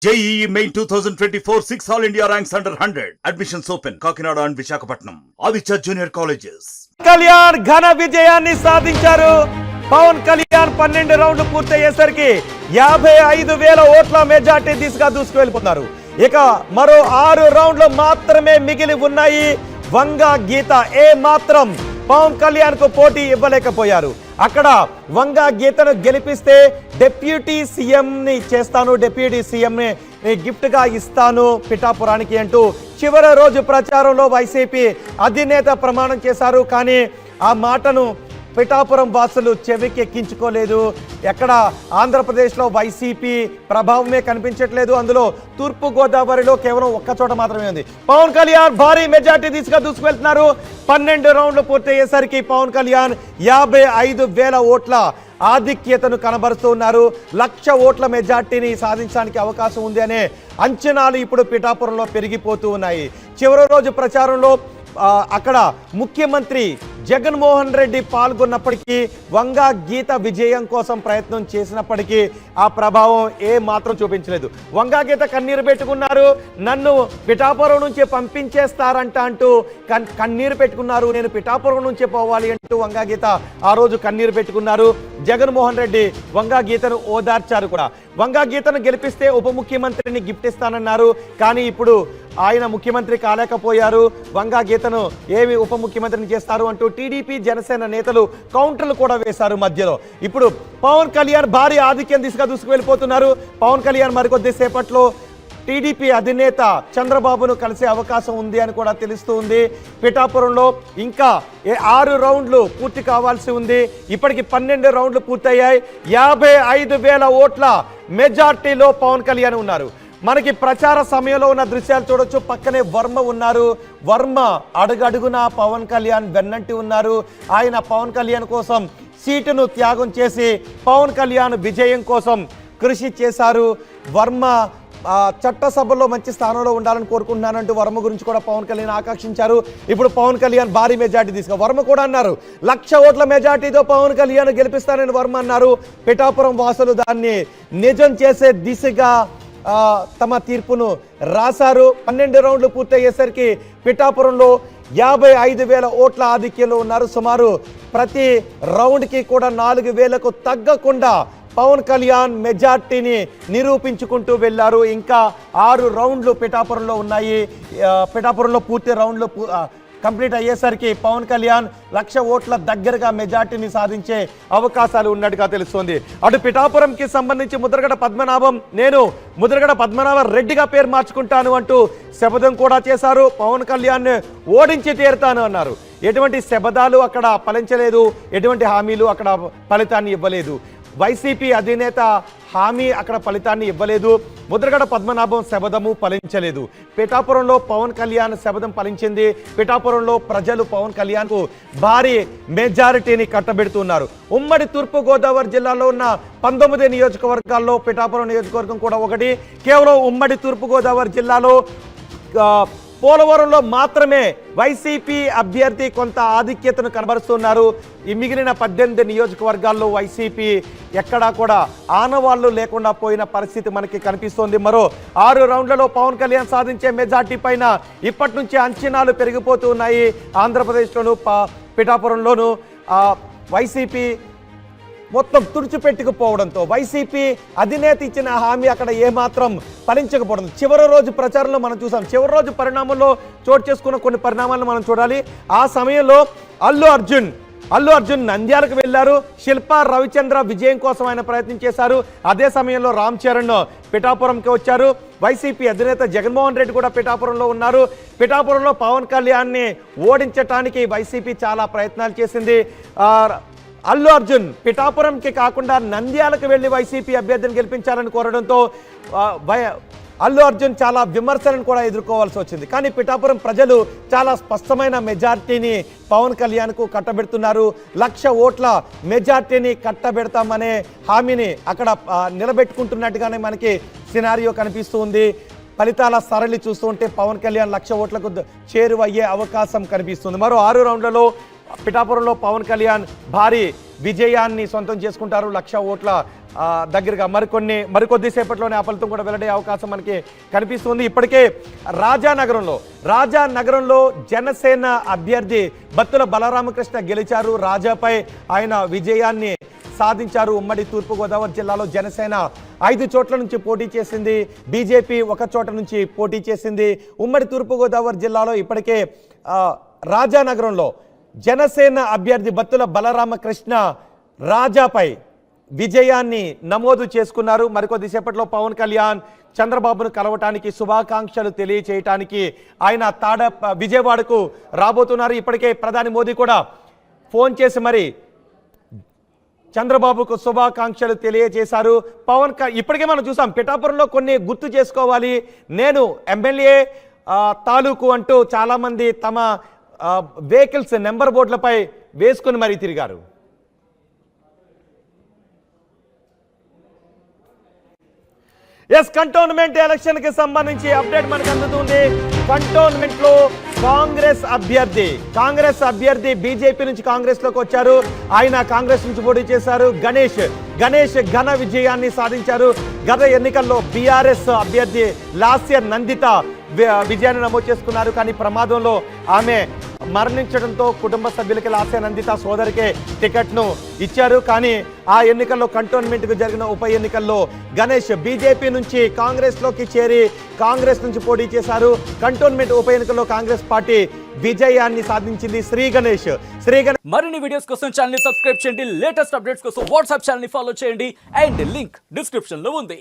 JEE Main 2024 6 All India ranks under 100. Admissions open. Kakinada and Visakhapatnam. Aditya Junior Colleges. Kalyan ఘన విజయాన్ని సాధించారు. పవన్ కళ్యాణ్ 12 రౌండ్లు పూర్తయ్యేసరికి 55,000 ఓట్ల మెజార్టీ దిశగా దూసుకువెళ్తున్నారు. ఇక మరో 6 రౌండ్లు మాత్రమే మిగిలి ఉన్నాయి. వంగ గీత ఏ మాత్రం పవన్ కళ్యాణ్ కు పోటీ ఇవ్వలేకపోయారు. అక్కడ వంగ గీతను గెలిపిస్తే డిప్యూటీ సీఎం ని చేస్తాను, డిప్యూటీ సీఎం ని గిఫ్ట్ గా ఇస్తాను పిఠాపురానికి అంటూ చివరి రోజు ప్రచారంలో వైసీపీ అధినేత ప్రమాణం చేశారు. కానీ ఆ మాటను పిఠాపురం వాసులు చెవికి ఎక్కించుకోలేదు. ఎక్కడ ఆంధ్రప్రదేశ్లో వైసీపీ ప్రభావమే కనిపించట్లేదు. అందులో తూర్పు గోదావరిలో కేవలం ఒక్క చోట మాత్రమే ఉంది. పవన్ కళ్యాణ్ భారీ మెజార్టీ దిశగా దూసుకువెళ్తున్నారు. 12 రౌండ్లు పూర్తయ్యేసరికి పవన్ కళ్యాణ్ 55,000 ఓట్ల ఆధిక్యతను కనబరుస్తూ ఉన్నారు. 1,00,000 ఓట్ల మెజార్టీని సాధించడానికి అవకాశం ఉంది అనే అంచనాలు ఇప్పుడు పిఠాపురంలో పెరిగిపోతూ ఉన్నాయి. చివరి రోజు ప్రచారంలో అక్కడ ముఖ్యమంత్రి జగన్మోహన్ రెడ్డి పాల్గొన్నప్పటికీ వంగ గీత విజయం కోసం ప్రయత్నం చేసినప్పటికీ ఆ ప్రభావం ఏ మాత్రం చూపించలేదు. వంగ గీత కన్నీరు పెట్టుకున్నారు. నన్ను పిఠాపురం నుంచి పంపించేస్తారంట అంటూ కన్నీరు పెట్టుకున్నారు. నేను పిఠాపురం నుంచి పోవాలి అంటూ వంగ గీత ఆ రోజు కన్నీరు పెట్టుకున్నారు. జగన్మోహన్ రెడ్డి వంగ గీతను ఓదార్చారు కూడా. వంగ గీతను గెలిపిస్తే ఉప ముఖ్యమంత్రిని గిఫ్ట్ ఇస్తానన్నారు. కానీ ఇప్పుడు ఆయన ముఖ్యమంత్రి కాలేకపోయారు. వంగ గీతను ఏమి ఉప ముఖ్యమంత్రిని చేస్తారు అంటూ టీడీపీ జనసేన నేతలు కౌంటర్లు కూడా వేశారు మధ్యలో. ఇప్పుడు పవన్ కళ్యాణ్ భారీ ఆధిక్యం దిశగా దూసుకువెళ్ళిపోతున్నారు. పవన్ కళ్యాణ్ మరికొద్ది సేపట్లో టీడీపీ అధినేత చంద్రబాబును కలిసే అవకాశం ఉంది అని కూడా తెలుస్తూ ఉంది. పిఠాపురంలో ఇంకా 6 రౌండ్లు పూర్తి కావాల్సి ఉంది. ఇప్పటికి 12 రౌండ్లు పూర్తయ్యాయి. 55,000 ఓట్ల మెజార్టీలో పవన్ కళ్యాణ్ ఉన్నారు. మనకి ప్రచార సమయంలో ఉన్న దృశ్యాలు చూడొచ్చు. పక్కనే వర్మ ఉన్నారు. వర్మ అడుగడుగున పవన్ కళ్యాణ్ వెన్నంటి ఉన్నారు. ఆయన పవన్ కళ్యాణ్ కోసం సీటును త్యాగం చేసి పవన్ కళ్యాణ్ విజయం కోసం కృషి చేశారు. వర్మ చట్టసభలో మంచి స్థానంలో ఉండాలని కోరుకుంటున్నానంటూ వర్మ గురించి కూడా పవన్ కళ్యాణ్ ఆకాంక్షించారు. ఇప్పుడు పవన్ కళ్యాణ్ భారీ మెజార్టీ తీసుకు వర్మ కూడా అన్నారు 1,00,000 ఓట్ల మెజార్టీతో పవన్ కళ్యాణ్ గెలిపిస్తానని వర్మ అన్నారు. పిఠాపురం వాసులు దాన్ని నిజం చేసే దిశగా తమ తీర్పును రాశారు. 12 రౌండ్లు పూర్తయ్యేసరికి పిఠాపురంలో 55,000 ఓట్ల ఆధిక్యంలో ఉన్నారు. సుమారు ప్రతి రౌండ్కి కూడా 4,000కు తగ్గకుండా పవన్ కళ్యాణ్ మెజార్టీని నిరూపించుకుంటూ వెళ్ళారు. ఇంకా 6 రౌండ్లు పిఠాపురంలో ఉన్నాయి. పిఠాపురంలో పూర్తి రౌండ్లు కంప్లీట్ అయ్యేసరికి పవన్ కళ్యాణ్ 1,00,000 ఓట్ల దగ్గరగా మెజార్టీని సాధించే అవకాశాలు ఉన్నట్టుగా తెలుస్తోంది. అటు పిఠాపురంకి సంబంధించి ముద్రగడ పద్మనాభం నేను ముద్రగడ పద్మనాభ రెడ్డిగా పేరు మార్చుకుంటాను అంటూ శపథం కూడా చేశారు. పవన్ కళ్యాణ్ ఓడించి తీరుతాను అన్నారు. ఎటువంటి శపథాలు అక్కడ ఫలించలేదు. ఎటువంటి హామీలు అక్కడ ఫలితాన్ని ఇవ్వలేదు. వైసీపీ అధినేత హామీ అక్కడ ఫలితాన్ని ఇవ్వలేదు. ముద్రగడ పద్మనాభం శబదము ఫలించలేదు. పిఠాపురంలో పవన్ కళ్యాణ్ శబదం ఫలించింది. పిఠాపురంలో ప్రజలు పవన్ కళ్యాణ్కు భారీ మెజారిటీని కట్టబెడుతున్నారు. ఉమ్మడి తూర్పు గోదావరి జిల్లాలో ఉన్న 19 నియోజకవర్గాల్లో పిఠాపురం నియోజకవర్గం కూడా ఒకటి. కేవలం ఉమ్మడి తూర్పు గోదావరి జిల్లాలో పోలవరంలో మాత్రమే వైసీపీ అభ్యర్థి కొంత ఆధిక్యతను కనబరుస్తున్నారు. ఈ మిగిలిన 18 నియోజకవర్గాల్లో వైసీపీ ఎక్కడా కూడా ఆనవాళ్లు లేకుండా పోయిన పరిస్థితి మనకి కనిపిస్తోంది. మరో 6 రౌండ్లలో పవన్ కళ్యాణ్ సాధించే మెజార్టీ పైన ఇప్పటి నుంచి అంచనాలు పెరిగిపోతూ ఉన్నాయి. ఆంధ్రప్రదేశ్లోను పిఠాపురంలోను వైసీపీ మొత్తం తుడిచిపెట్టుకుపోవడంతో వైసీపీ అధినేత ఇచ్చిన హామీ అక్కడ ఏమాత్రం ఫలించకపోవడం. చివరి రోజు ప్రచారంలో మనం చూసాం. చివరి రోజు పరిణామంలో చోటు చేసుకున్న కొన్ని పరిణామాలను మనం చూడాలి. ఆ సమయంలో అల్లు అర్జున్ నంద్యాలకు వెళ్లారు. శిల్పా రవిచంద్ర విజయం కోసం ఆయన ప్రయత్నం చేశారు. అదే సమయంలో రామ్ చరణ్ పిఠాపురంకి వచ్చారు. వైసీపీ అధినేత జగన్మోహన్ రెడ్డి కూడా పిఠాపురంలో ఉన్నారు. పిఠాపురంలో పవన్ కళ్యాణ్ని ఓడించడానికి వైసీపీ చాలా ప్రయత్నాలు చేసింది. అల్లు అర్జున్ పిఠాపురంకి కాకుండా నంద్యాలకు వెళ్లి వైసీపీ అభ్యర్థిని గెలిపించాలని కోరడంతో అల్లు అర్జున్ చాలా విమర్శలను కూడా ఎదుర్కోవాల్సి వచ్చింది. కానీ పిఠాపురం ప్రజలు చాలా స్పష్టమైన మెజార్టీని పవన్ కళ్యాణ్కు కట్టబెడుతున్నారు. 1,00,000 ఓట్ల మెజార్టీని కట్టబెడతామనే హామీని అక్కడ నిలబెట్టుకుంటున్నట్టుగానే మనకి సినారియో కనిపిస్తూ ఉంది. ఫలితాల సరళి చూస్తుంటే పవన్ కళ్యాణ్ 1,00,000 ఓట్లకు చేరువయ్యే అవకాశం కనిపిస్తుంది. మరో 6 రౌండ్లలో పిఠాపురంలో పవన్ కళ్యాణ్ భారీ విజయాన్ని సొంతం చేసుకుంటారు. 1,00,000 ఓట్ల దగ్గరగా మరికొద్ది సేపట్లోనే ఆ ఫలితం కూడా వెల్లడే అవకాశం మనకి కనిపిస్తుంది. ఇప్పటికే రాజానగరంలో జనసేన అభ్యర్థి బత్తుల బలరామకృష్ణ గెలిచారు. రాజాపై ఆయన విజయాన్ని సాధించారు. ఉమ్మడి తూర్పుగోదావరి జిల్లాలో జనసేన 5 చోట్ల నుంచి పోటీ చేసింది, బీజేపీ 1 చోట నుంచి పోటీ చేసింది. ఉమ్మడి తూర్పుగోదావరి జిల్లాలో ఇప్పటికే రాజానగరంలో జనసేన అభ్యర్థి బత్తుల బలరామకృష్ణ రాజాపై విజయాన్ని నమోదు చేసుకున్నారు. మరికొద్ది సేపట్లో పవన్ కళ్యాణ్ చంద్రబాబును కలవటానికి శుభాకాంక్షలు తెలియచేయటానికి ఆయన విజయవాడకు రాబోతున్నారు. ఇప్పటికే ప్రధాని మోదీ కూడా ఫోన్ చేసి మరి చంద్రబాబుకు శుభాకాంక్షలు తెలియజేశారు. ఇప్పటికే మనం చూసాం పిఠాపురంలో కొన్ని గుర్తు చేసుకోవాలి, నేను ఎమ్మెల్యే తాలూకు అంటూ చాలామంది తమ వెహికల్స్ నెంబర్ బోర్డులపై వేసుకుని మరీ తిరిగారు. కంటోన్మెంట్ ఎలక్షన్ కి సంబంధించి అప్డేట్ మనకు అందుతుంది. కంటోన్మెంట్ లో కాంగ్రెస్ అభ్యర్థి బీజేపీ నుంచి కాంగ్రెస్ లోకి వచ్చారు. ఆయన కాంగ్రెస్ నుంచి పోటీ చేశారు. గణేష్ ఘన విజయాన్ని సాధించారు. గత ఎన్నికల్లో బీఆర్ఎస్ అభ్యర్థి లాస్య నందిత విజయాన్ని నమోదు చేసుకున్నారు. కానీ ప్రమాదంలో ఆమె మరణించడంతో కుటుంబ సభ్యులకి లాస్య నందిత సోదరికే టికెట్ను ఇచ్చారు. కానీ ఆ ఎన్నికల్లో కంటోన్మెంట్కు జరిగిన ఉప ఎన్నికల్లో గణేష్ బీజేపీ నుంచి కాంగ్రెస్లోకి చేరి కాంగ్రెస్ నుంచి పోటీ చేశారు. కంటోన్మెంట్ ఉప ఎన్నికల్లో కాంగ్రెస్ పార్టీ విజయాన్ని సాధించింది. శ్రీ గణేష్ మరిన్ని వీడియోస్ కోసం ఛానల్ ని సబ్స్క్రైబ్ చేయండి. లేటెస్ట్ అప్డేట్స్ కోసం వాట్సాప్ ఛానల్ ని ఫాలో చేయండి. అండ్ లింక్ డిస్క్రిప్షన్ లో ఉంది.